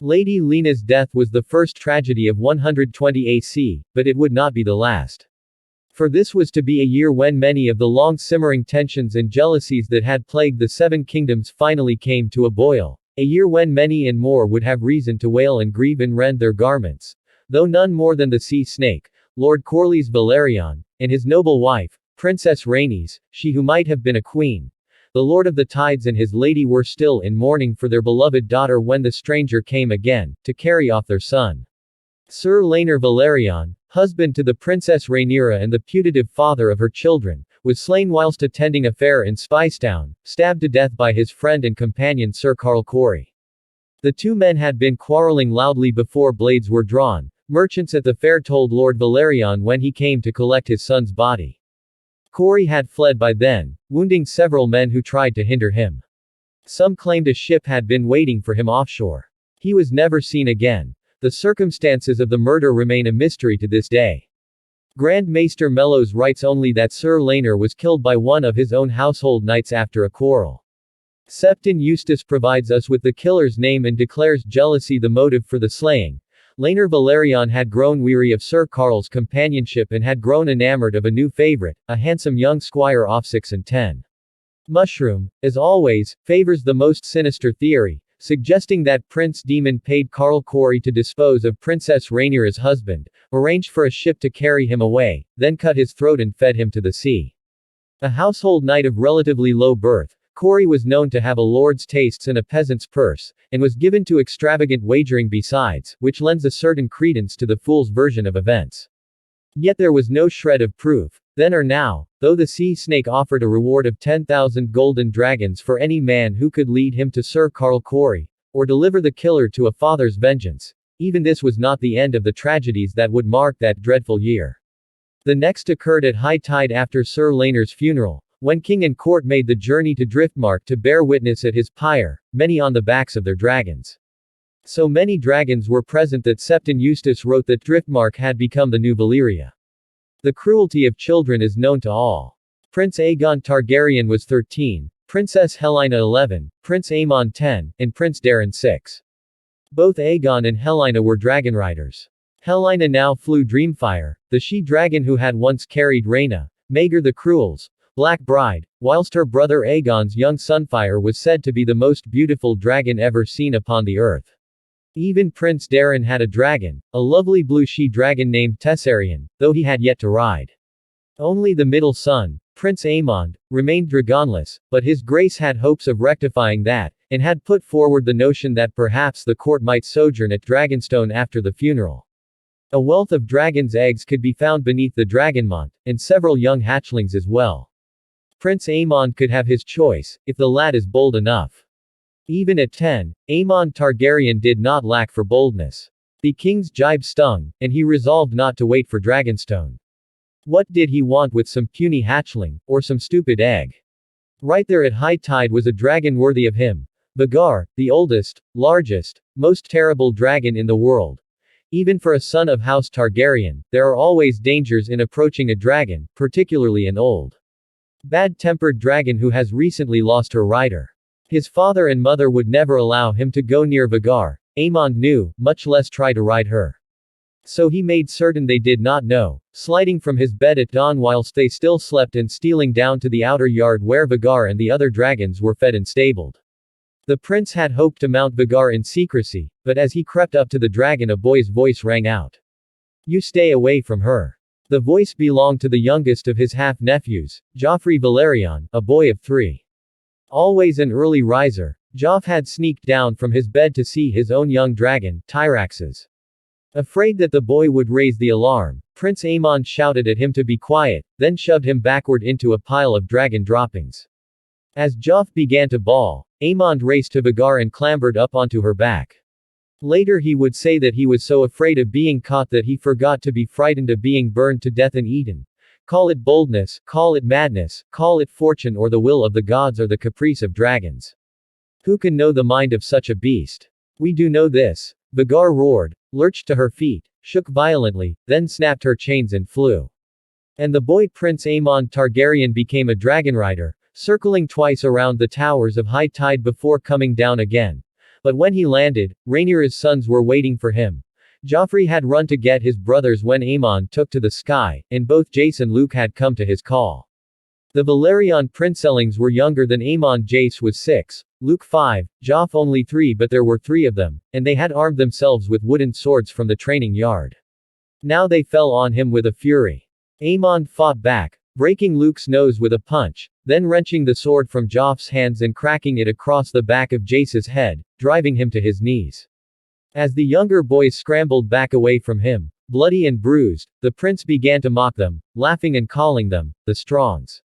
Lady Lena's death was the first tragedy of 120 AC, but it would not be the last. For this was to be a year when many of the long-simmering tensions and jealousies that had plagued the Seven Kingdoms finally came to a boil. A year when many and more would have reason to wail and grieve and rend their garments. Though none more than the sea snake, Lord Corlys Velaryon, and his noble wife, Princess Rhaenys, she who might have been a queen. The Lord of the Tides and his lady were still in mourning for their beloved daughter when the stranger came again, to carry off their son. Sir Laenor Velaryon, husband to the Princess Rhaenyra and the putative father of her children, was slain whilst attending a fair in Spicestown, stabbed to death by his friend and companion Sir Carl Corey. The two men had been quarreling loudly before blades were drawn. Merchants at the fair told Lord Velaryon when he came to collect his son's body. Corey had fled by then, wounding several men who tried to hinder him. Some claimed a ship had been waiting for him offshore. He was never seen again. The circumstances of the murder remain a mystery to this day. Grand Maester Mellows writes only that Sir Laenor was killed by one of his own household knights after a quarrel. Septon Eustace provides us with the killer's name and declares jealousy the motive for the slaying. Laenor Velaryon had grown weary of Sir Carl's companionship and had grown enamored of a new favorite, a handsome young squire off 6 and 10. Mushroom, as always, favors the most sinister theory, suggesting that Prince Daemon paid Carl Corey to dispose of Princess Rhaenyra's husband, arranged for a ship to carry him away, then cut his throat and fed him to the sea. A household knight of relatively low birth, Corey was known to have a lord's tastes and a peasant's purse, and was given to extravagant wagering besides, which lends a certain credence to the fool's version of events. Yet there was no shred of proof, then or now, though the sea snake offered a reward of 10,000 golden dragons for any man who could lead him to Sir Carl Corey, or deliver the killer to a father's vengeance. Even this was not the end of the tragedies that would mark that dreadful year. The next occurred at high tide after Sir Laenor's funeral, when king and court made the journey to Driftmark to bear witness at his pyre, many on the backs of their dragons. So many dragons were present that Septon Eustace wrote that Driftmark had become the new Valyria. The cruelty of children is known to all. Prince Aegon Targaryen was 13, Princess Helaena 11, Prince Aemon 10, and Prince Daeron 6. Both Aegon and Helaena were dragon riders. Helaena now flew Dreamfire, the she-dragon who had once carried Rhaena, Maegor the Cruel's Black Bride, whilst her brother Aegon's young Sunfire was said to be the most beautiful dragon ever seen upon the earth. Even Prince Daeron had a dragon, a lovely blue she-dragon named Tessarion, though he had yet to ride. Only the middle son, Prince Aemond, remained dragonless, but his grace had hopes of rectifying that, and had put forward the notion that perhaps the court might sojourn at Dragonstone after the funeral. A wealth of dragon's eggs could be found beneath the Dragonmont, and several young hatchlings as well. Prince Aemond could have his choice, if the lad is bold enough. Even at 10, Aemon Targaryen did not lack for boldness. The king's jibe stung, and he resolved not to wait for Dragonstone. What did he want with some puny hatchling, or some stupid egg? Right there at high tide was a dragon worthy of him. Vhagar, the oldest, largest, most terrible dragon in the world. Even for a son of House Targaryen, there are always dangers in approaching a dragon, particularly an old, bad-tempered dragon who has recently lost her rider. His father and mother would never allow him to go near Vhagar, Aemond knew, much less try to ride her. So he made certain they did not know, sliding from his bed at dawn whilst they still slept and stealing down to the outer yard where Vhagar and the other dragons were fed and stabled. The prince had hoped to mount Vhagar in secrecy, but as he crept up to the dragon a boy's voice rang out. "You stay away from her." The voice belonged to the youngest of his half-nephews, Joffrey Velaryon, a boy of 3. Always an early riser, Joff had sneaked down from his bed to see his own young dragon, Tyrax's. Afraid that the boy would raise the alarm, Prince Aemon shouted at him to be quiet, then shoved him backward into a pile of dragon droppings. As Joff began to bawl, Aemond raced to Vhagar and clambered up onto her back. Later he would say that he was so afraid of being caught that he forgot to be frightened of being burned to death and eaten. Call it boldness, call it madness, call it fortune or the will of the gods or the caprice of dragons. Who can know the mind of such a beast? We do know this. Vhagar roared, lurched to her feet, shook violently, then snapped her chains and flew. And the boy Prince Aemon Targaryen became a dragon rider, circling twice around the towers of high tide before coming down again. But when he landed, Rhaenyra's sons were waiting for him. Joffrey had run to get his brothers when Aemon took to the sky, and both Jace and Luke had come to his call. The Valyrian princelings were younger than Aemon. Jace was 6, Luke 5, Joff only 3, but there were 3 of them, and they had armed themselves with wooden swords from the training yard. Now they fell on him with a fury. Aemon fought back, breaking Luke's nose with a punch, then wrenching the sword from Joff's hands and cracking it across the back of Jace's head, driving him to his knees. As the younger boys scrambled back away from him, bloody and bruised, the prince began to mock them, laughing and calling them, the Strongs.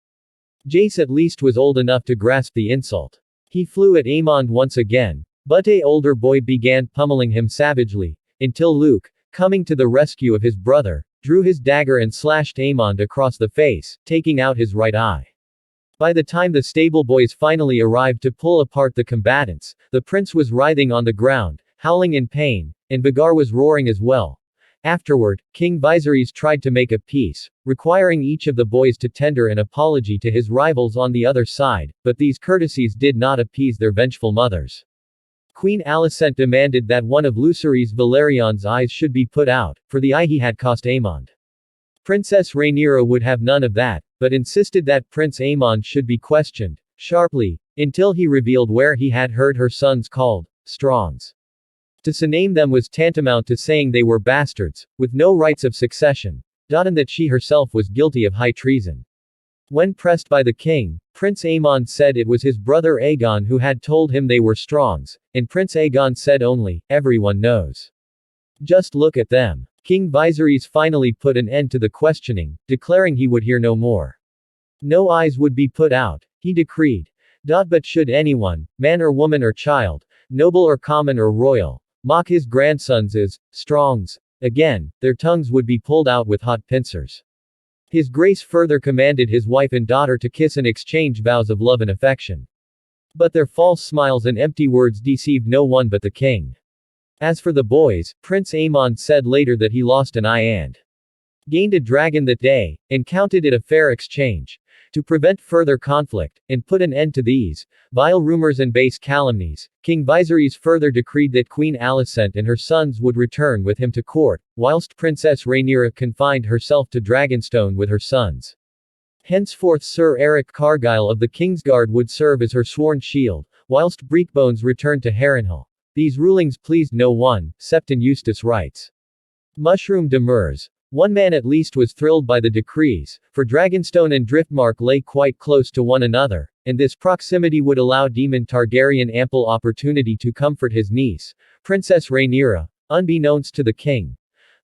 Jace at least was old enough to grasp the insult. He flew at Aemon once again, but the older boy began pummeling him savagely, until Luke, coming to the rescue of his brother, drew his dagger and slashed Aemon across the face, taking out his right eye. By the time the stable boys finally arrived to pull apart the combatants, the prince was writhing on the ground, howling in pain, and Vhagar was roaring as well. Afterward, King Viserys tried to make a peace, requiring each of the boys to tender an apology to his rivals on the other side, but these courtesies did not appease their vengeful mothers. Queen Alicent demanded that one of Lucerys Valerian's eyes should be put out, for the eye he had cost Aemon. Princess Rhaenyra would have none of that, but insisted that Prince Aemon should be questioned, sharply, until he revealed where he had heard her sons called Strongs. To name them was tantamount to saying they were bastards, with no rights of succession, and that she herself was guilty of high treason. When pressed by the king, Prince Aemon said it was his brother Aegon who had told him they were Strongs, and Prince Aegon said only, "Everyone knows. Just look at them." King Viserys finally put an end to the questioning, declaring he would hear no more. No eyes would be put out, he decreed. But should anyone, man or woman or child, noble or common or royal, mock his grandsons as Strongs again, their tongues would be pulled out with hot pincers. His Grace further commanded his wife and daughter to kiss and exchange vows of love and affection. But their false smiles and empty words deceived no one but the king. As for the boys, Prince Aemon said later that he lost an eye and gained a dragon that day, and counted it a fair exchange. To prevent further conflict, and put an end to these vile rumors and base calumnies, King Viserys further decreed that Queen Alicent and her sons would return with him to court, whilst Princess Rhaenyra confined herself to Dragonstone with her sons. Henceforth Sir Eric Cargyle of the Kingsguard would serve as her sworn shield, whilst Breakbones returned to Harrenhal. These rulings pleased no one, Septon Eustace writes. Mushroom demurs. One man at least was thrilled by the decrees, for Dragonstone and Driftmark lay quite close to one another, and this proximity would allow Daemon Targaryen ample opportunity to comfort his niece, Princess Rhaenyra, unbeknownst to the king.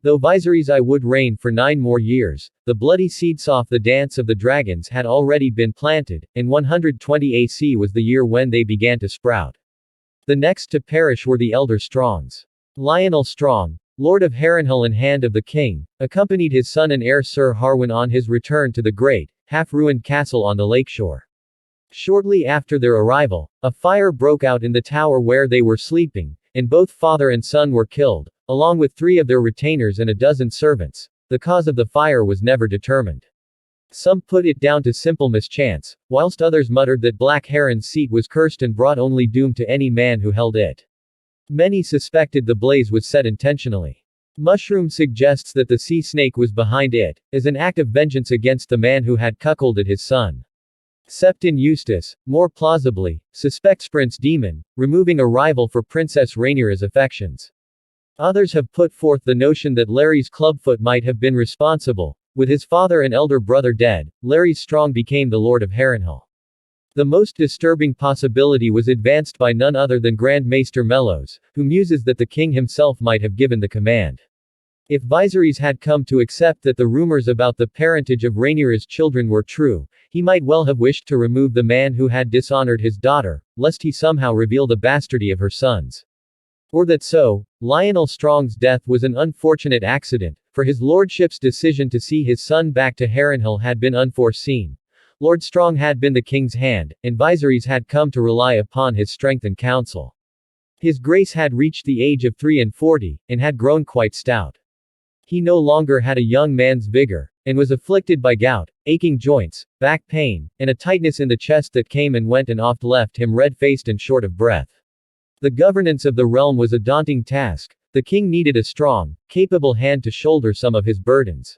Though Viserys' eye would reign for 9 more years, the bloody seeds off the Dance of the Dragons had already been planted, and 120 AC was the year when they began to sprout. The next to perish were the elder Strongs. Lionel Strong, Lord of Harrenhal and Hand of the King, accompanied his son and heir Sir Harwin on his return to the great, half-ruined castle on the lakeshore. Shortly after their arrival, a fire broke out in the tower where they were sleeping, and both father and son were killed, along with 3 of their retainers and a dozen servants. The cause of the fire was never determined. Some put it down to simple mischance, whilst others muttered that Black Heron's seat was cursed and brought only doom to any man who held it. Many suspected the blaze was set intentionally. Mushroom suggests that the sea snake was behind it, as an act of vengeance against the man who had cuckolded his son. Septon Eustace, more plausibly, suspects Prince Daemon, removing a rival for Princess Rhaenyra's affections. Others have put forth the notion that Larys Clubfoot might have been responsible. With his father and elder brother dead, Larys Strong became the Lord of Harrenhal. The most disturbing possibility was advanced by none other than Grand Maester Mellows, who muses that the king himself might have given the command. If Viserys had come to accept that the rumors about the parentage of Rhaenyra's children were true, he might well have wished to remove the man who had dishonored his daughter, lest he somehow reveal the bastardy of her sons. Or that so, Lionel Strong's death was an unfortunate accident, for his lordship's decision to see his son back to Harrenhal had been unforeseen. Lord Strong had been the king's hand, and Viserys had come to rely upon his strength and counsel. His grace had reached the age of 43, and had grown quite stout. He no longer had a young man's vigor, and was afflicted by gout, aching joints, back pain, and a tightness in the chest that came and went and oft left him red-faced and short of breath. The governance of the realm was a daunting task. The king needed a strong, capable hand to shoulder some of his burdens.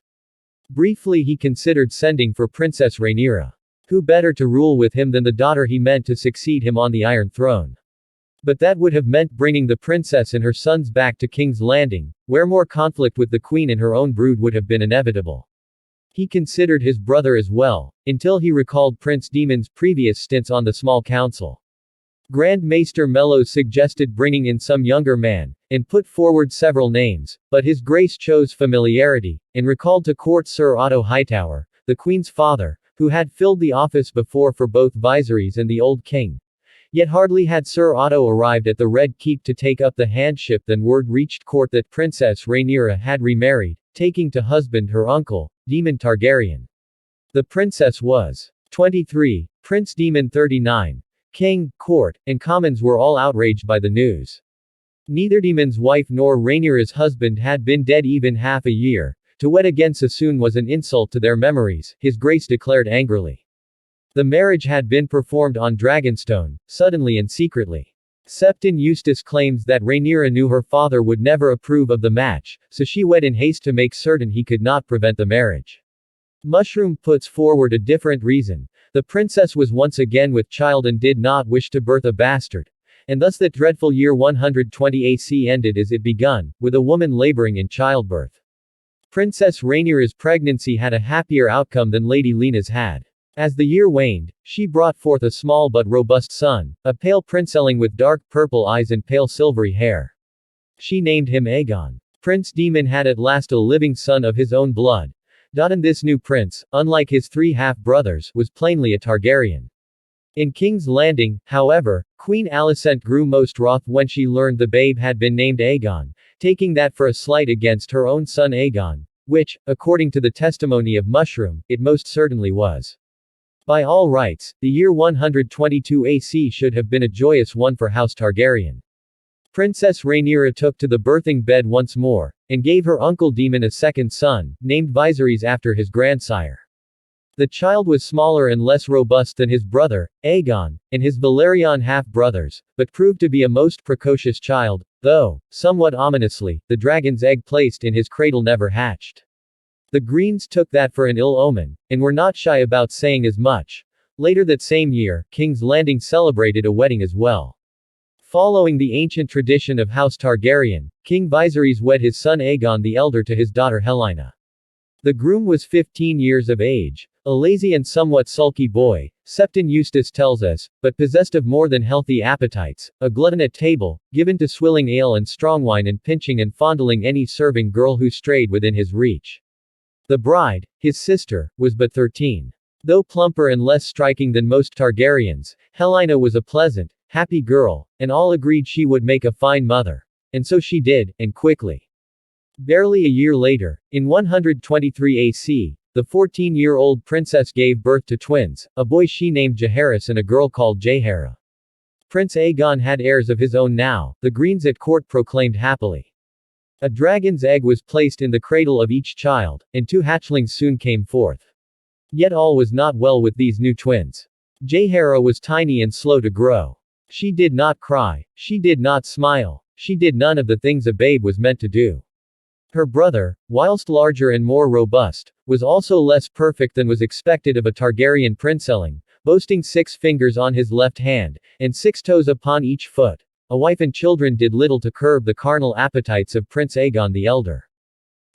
Briefly he considered sending for Princess Rhaenyra. Who better to rule with him than the daughter he meant to succeed him on the Iron Throne? But that would have meant bringing the princess and her sons back to King's Landing, where more conflict with the queen and her own brood would have been inevitable. He considered his brother as well, until he recalled Prince Daemon's previous stints on the small council. Grand Maester Mellos suggested bringing in some younger man, and put forward several names, but his grace chose familiarity, and recalled to court Sir Otto Hightower, the queen's father, who had filled the office before for both Viserys and the old king. Yet hardly had Sir Otto arrived at the Red Keep to take up the handship than word reached court that Princess Rhaenyra had remarried, taking to husband her uncle, Daemon Targaryen. The princess was 23, Prince Daemon 39. King, court, and commons were all outraged by the news. Neither Daemon's wife nor Rhaenyra's husband had been dead even half a year. To wed again so soon was an insult to their memories, his grace declared angrily. The marriage had been performed on Dragonstone, suddenly and secretly. Septon Eustace claims that Rhaenyra knew her father would never approve of the match, so she wed in haste to make certain he could not prevent the marriage. Mushroom puts forward a different reason. The princess was once again with child and did not wish to birth a bastard. And thus that dreadful year 120 AC ended as it begun, with a woman laboring in childbirth. Princess Rhaenyra's pregnancy had a happier outcome than Lady Lena's had. As the year waned, she brought forth a small but robust son, a pale princeling with dark purple eyes and pale silvery hair. She named him Aegon. Prince Daemon had at last a living son of his own blood. And this new prince, unlike his three half-brothers, was plainly a Targaryen. In King's Landing, however, Queen Alicent grew most wroth when she learned the babe had been named Aegon, taking that for a slight against her own son Aegon, which, according to the testimony of Mushroom, it most certainly was. By all rights, the year 122 AC should have been a joyous one for House Targaryen. Princess Rhaenyra took to the birthing bed once more, and gave her uncle Daemon a second son, named Viserys after his grandsire. The child was smaller and less robust than his brother, Aegon, and his Valyrian half-brothers, but proved to be a most precocious child, though, somewhat ominously, the dragon's egg placed in his cradle never hatched. The Greens took that for an ill omen, and were not shy about saying as much. Later that same year, King's Landing celebrated a wedding as well. Following the ancient tradition of House Targaryen, King Viserys wed his son Aegon the Elder to his daughter Helaena. The groom was 15 years of age, a lazy and somewhat sulky boy, Septon Eustace tells us, but possessed of more than healthy appetites, a glutton at table, given to swilling ale and strong wine and pinching and fondling any serving girl who strayed within his reach. The bride, his sister, was but 13. Though plumper and less striking than most Targaryens, Helaena was a pleasant, happy girl, and all agreed she would make a fine mother. And so she did, and quickly. Barely a year later, in 123 AC, the 14-year-old princess gave birth to twins, a boy she named Jaehaerys and a girl called Jaehaera. Prince Aegon had heirs of his own now, the Greens at court proclaimed happily. A dragon's egg was placed in the cradle of each child, and 2 hatchlings soon came forth. Yet all was not well with these new twins. Jaehaera was tiny and slow to grow. She did not cry, she did not smile, she did none of the things a babe was meant to do. Her brother, whilst larger and more robust, was also less perfect than was expected of a Targaryen princeling, boasting 6 fingers on his left hand, and 6 toes upon each foot. A wife and children did little to curb the carnal appetites of Prince Aegon the Elder.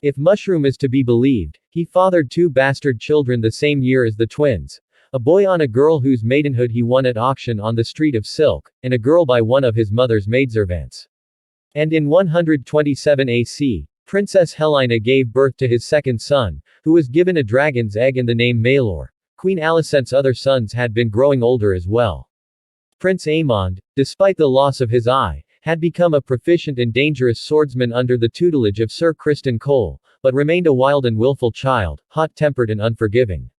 If Mushroom is to be believed, he fathered 2 bastard children the same year as the twins, a boy on a girl whose maidenhood he won at auction on the Street of Silk, and a girl by one of his mother's maidservants. And in 127 AC, Princess Helaena gave birth to his second son, who was given a dragon's egg and the name Maelor. Queen Alicent's other sons had been growing older as well. Prince Aemond, despite the loss of his eye, had become a proficient and dangerous swordsman under the tutelage of Sir Criston Cole, but remained a wild and willful child, hot-tempered and unforgiving.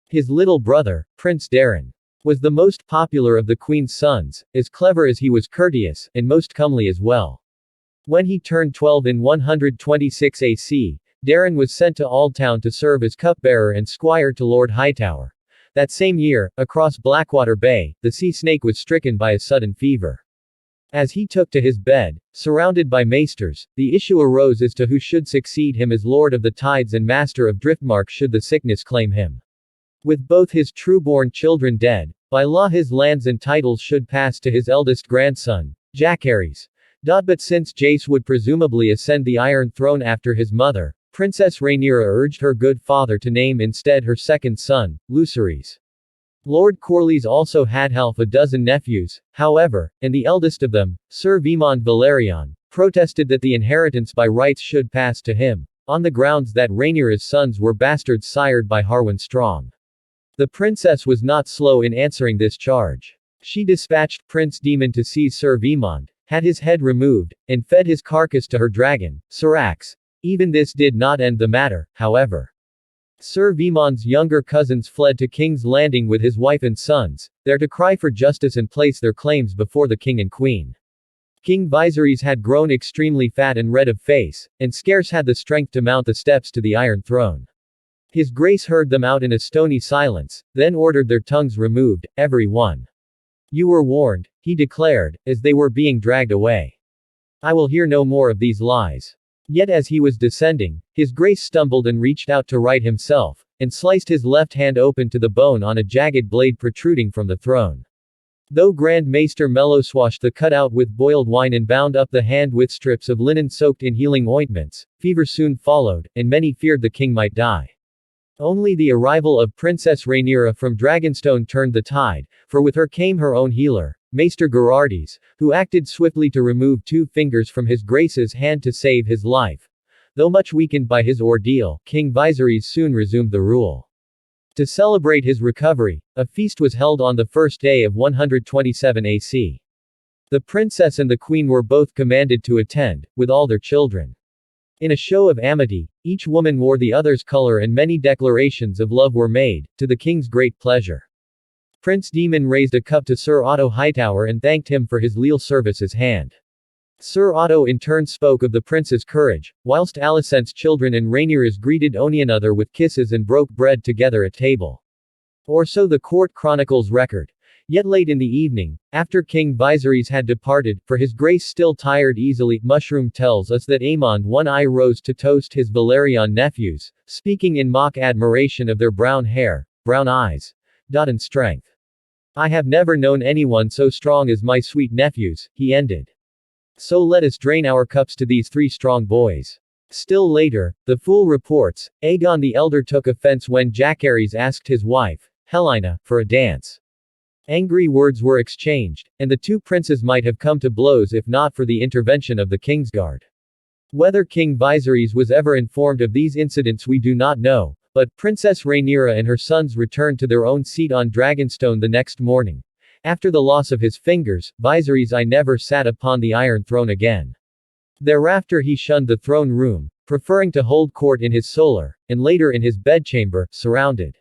His little brother, Prince Daeron, was the most popular of the queen's sons, as clever as he was courteous, and most comely as well. When he turned 12 in 126 AC, Daeron was sent to Aldtown to serve as cupbearer and squire to Lord Hightower. That same year, across Blackwater Bay, the sea snake was stricken by a sudden fever. As he took to his bed, surrounded by maesters, the issue arose as to who should succeed him as Lord of the Tides and Master of Driftmark should the sickness claim him. With both his true-born children dead, by law his lands and titles should pass to his eldest grandson, Heirs. But since Jace would presumably ascend the Iron Throne after his mother, Princess Rhaenyra urged her good father to name instead her second son, Lucerys. Lord Corlys also had half a dozen nephews, however, and the eldest of them, Sir Vaemond Valerion, protested that the inheritance by rights should pass to him, on the grounds that Rhaenyra's sons were bastards sired by Harwin Strong. The princess was not slow in answering this charge. She dispatched Prince Daemon to seize Sir Vaemond, had his head removed, and fed his carcass to her dragon, Syrax. Even this did not end the matter, however. Sir Vaemond's younger cousins fled to King's Landing with his wife and sons, there to cry for justice and place their claims before the king and queen. King Viserys had grown extremely fat and red of face, and scarce had the strength to mount the steps to the Iron Throne. His Grace heard them out in a stony silence, then ordered their tongues removed, every one. "You were warned," he declared, as they were being dragged away. "I will hear no more of these lies." Yet as he was descending, his Grace stumbled and reached out to right himself, and sliced his left hand open to the bone on a jagged blade protruding from the throne. Though Grand Maester Mellos washed the cut out with boiled wine and bound up the hand with strips of linen soaked in healing ointments, fever soon followed, and many feared the king might die. Only the arrival of Princess Rhaenyra from Dragonstone turned the tide, for with her came her own healer, Maester Gerardys, who acted swiftly to remove 2 fingers from his Grace's hand to save his life. Though much weakened by his ordeal, King Viserys soon resumed the rule. To celebrate his recovery, a feast was held on the first day of 127 AC. The princess and the queen were both commanded to attend, with all their children. In a show of amity, each woman wore the other's color and many declarations of love were made, to the king's great pleasure. Prince Daemon raised a cup to Sir Otto Hightower and thanked him for his leal service as hand. Sir Otto in turn spoke of the prince's courage, whilst Alicent's children and Rhaenyra's greeted one another with kisses and broke bread together at table. Or so the court chronicles record. Yet late in the evening, after King Viserys had departed, for his grace still tired easily, Mushroom tells us that Aemond One Eye rose to toast his Valerion nephews, speaking in mock admiration of their brown hair, brown eyes, and strength. "I have never known anyone so strong as my sweet nephews," he ended. "So let us drain our cups to these 3 strong boys." Still later, the Fool reports, Aegon the Elder took offense when Jacaerys asked his wife, Helaena, for a dance. Angry words were exchanged, and the 2 princes might have come to blows if not for the intervention of the Kingsguard. Whether King Viserys was ever informed of these incidents we do not know, but Princess Rhaenyra and her sons returned to their own seat on Dragonstone the next morning. After the loss of his fingers, Viserys I never sat upon the Iron Throne again. Thereafter he shunned the throne room, preferring to hold court in his solar, and later in his bedchamber, surrounded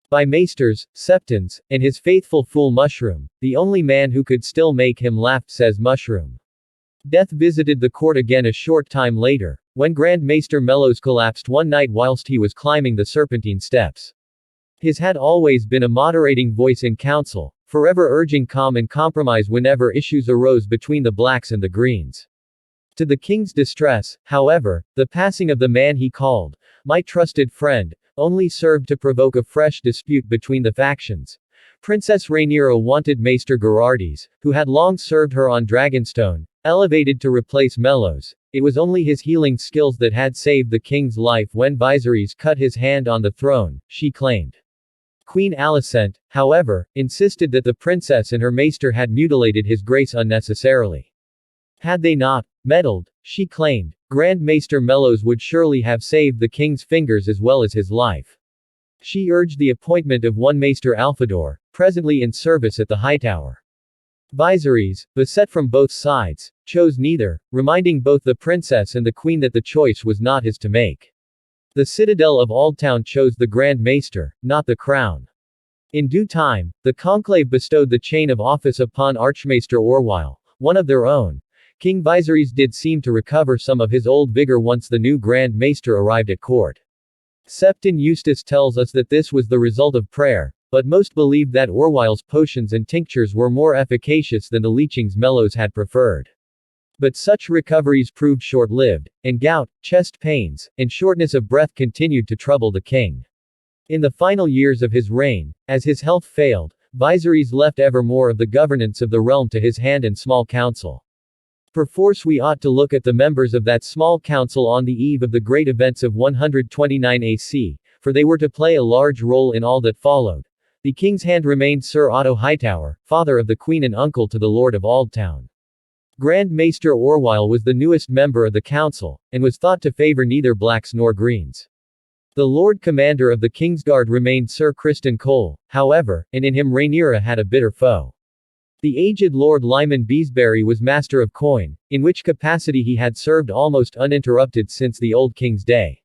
by maesters, septons, and his faithful fool Mushroom, the only man who could still make him laugh, says Mushroom. Death visited the court again a short time later, when Grand Maester Mellos collapsed one night whilst he was climbing the Serpentine steps. His had always been a moderating voice in council, forever urging calm and compromise whenever issues arose between the Blacks and the Greens. To the king's distress, however, the passing of the man he called my trusted friend only served to provoke a fresh dispute between the factions. Princess Rhaenyra wanted Maester Gerardys, who had long served her on Dragonstone, elevated to replace Mellos. It was only his healing skills that had saved the king's life when Viserys cut his hand on the throne, she claimed. Queen Alicent, however, insisted that the princess and her maester had mutilated his grace unnecessarily. Had they not meddled, she claimed, Grand Maester Mellos would surely have saved the king's fingers as well as his life. She urged the appointment of one Maester Alfador, presently in service at the Hightower. Viserys, beset from both sides, chose neither, reminding both the princess and the queen that the choice was not his to make. The Citadel of Aldtown chose the Grand Maester, not the crown. In due time, the conclave bestowed the chain of office upon Archmaester Orwyle, one of their own. King Viserys did seem to recover some of his old vigor once the new Grand Maester arrived at court. Septon Eustace tells us that this was the result of prayer, but most believed that Orwyle's potions and tinctures were more efficacious than the leechings Mellows had preferred. But such recoveries proved short-lived, and gout, chest pains, and shortness of breath continued to trouble the king. In the final years of his reign, as his health failed, Viserys left ever more of the governance of the realm to his hand and small council. Perforce we ought to look at the members of that small council on the eve of the great events of 129 AC, for they were to play a large role in all that followed. The king's hand remained Sir Otto Hightower, father of the queen and uncle to the Lord of Aldtown. Grand Maester Orwyle was the newest member of the council, and was thought to favor neither blacks nor greens. The Lord Commander of the Kingsguard remained Sir Criston Cole, however, and in him Rhaenyra had a bitter foe. The aged Lord Lyman Beesbury was Master of Coin, in which capacity he had served almost uninterrupted since the old king's day.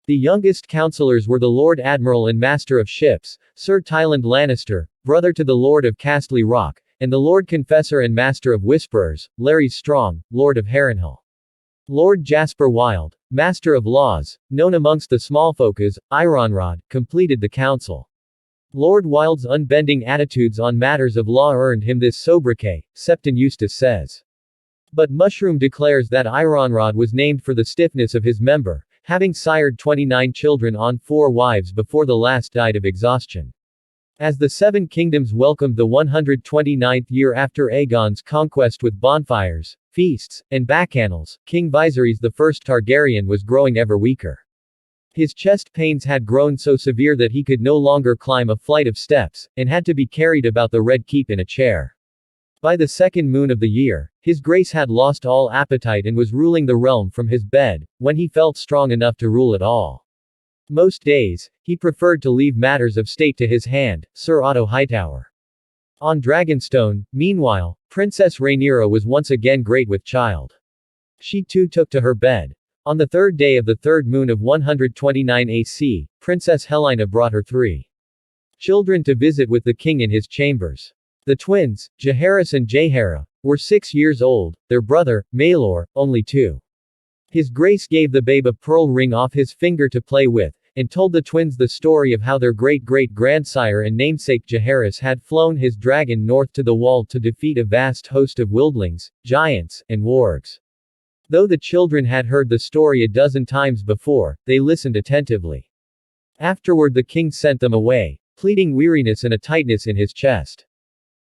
The youngest councillors were the Lord Admiral and Master of Ships, Sir Tyland Lannister, brother to the Lord of Castley Rock, and the Lord Confessor and Master of Whisperers, Larry Strong, Lord of Harrenhal. Lord Jasper Wilde, Master of Laws, known amongst the smallfolk as Ironrod, completed the council. Lord Wilde's unbending attitudes on matters of law earned him this sobriquet, Septon Eustace says. But Mushroom declares that Ironrod was named for the stiffness of his member, having sired 29 children on 4 wives before the last died of exhaustion. As the Seven Kingdoms welcomed the 129th year after Aegon's conquest with bonfires, feasts, and bacchanals, King Viserys I Targaryen was growing ever weaker. His chest pains had grown so severe that he could no longer climb a flight of steps, and had to be carried about the Red Keep in a chair. By the second moon of the year, his grace had lost all appetite and was ruling the realm from his bed, when he felt strong enough to rule at all. Most days, he preferred to leave matters of state to his hand, Sir Otto Hightower. On Dragonstone, meanwhile, Princess Rhaenyra was once again great with child. She too took to her bed. On the 3rd day of the 3rd moon of 129 AC, Princess Helena brought her 3 children to visit with the king in his chambers. The twins, Jaehaerys and Jaehaera, were 6 years old, their brother, Maelor, only 2. His grace gave the babe a pearl ring off his finger to play with, and told the twins the story of how their great-great-grandsire and namesake Jaehaerys had flown his dragon north to the wall to defeat a vast host of wildlings, giants, and wargs. Though the children had heard the story a dozen times before, they listened attentively. Afterward the king sent them away, pleading weariness and a tightness in his chest.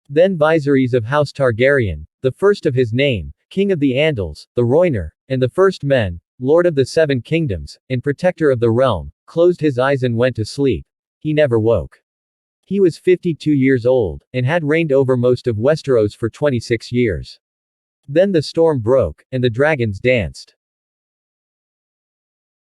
Then Viserys of House Targaryen, the first of his name, King of the Andals, the Rhoynar, and the First Men, Lord of the Seven Kingdoms, and Protector of the Realm, closed his eyes and went to sleep. He never woke. He was 52 years old, and had reigned over most of Westeros for 26 years. Then the storm broke, and the dragons danced.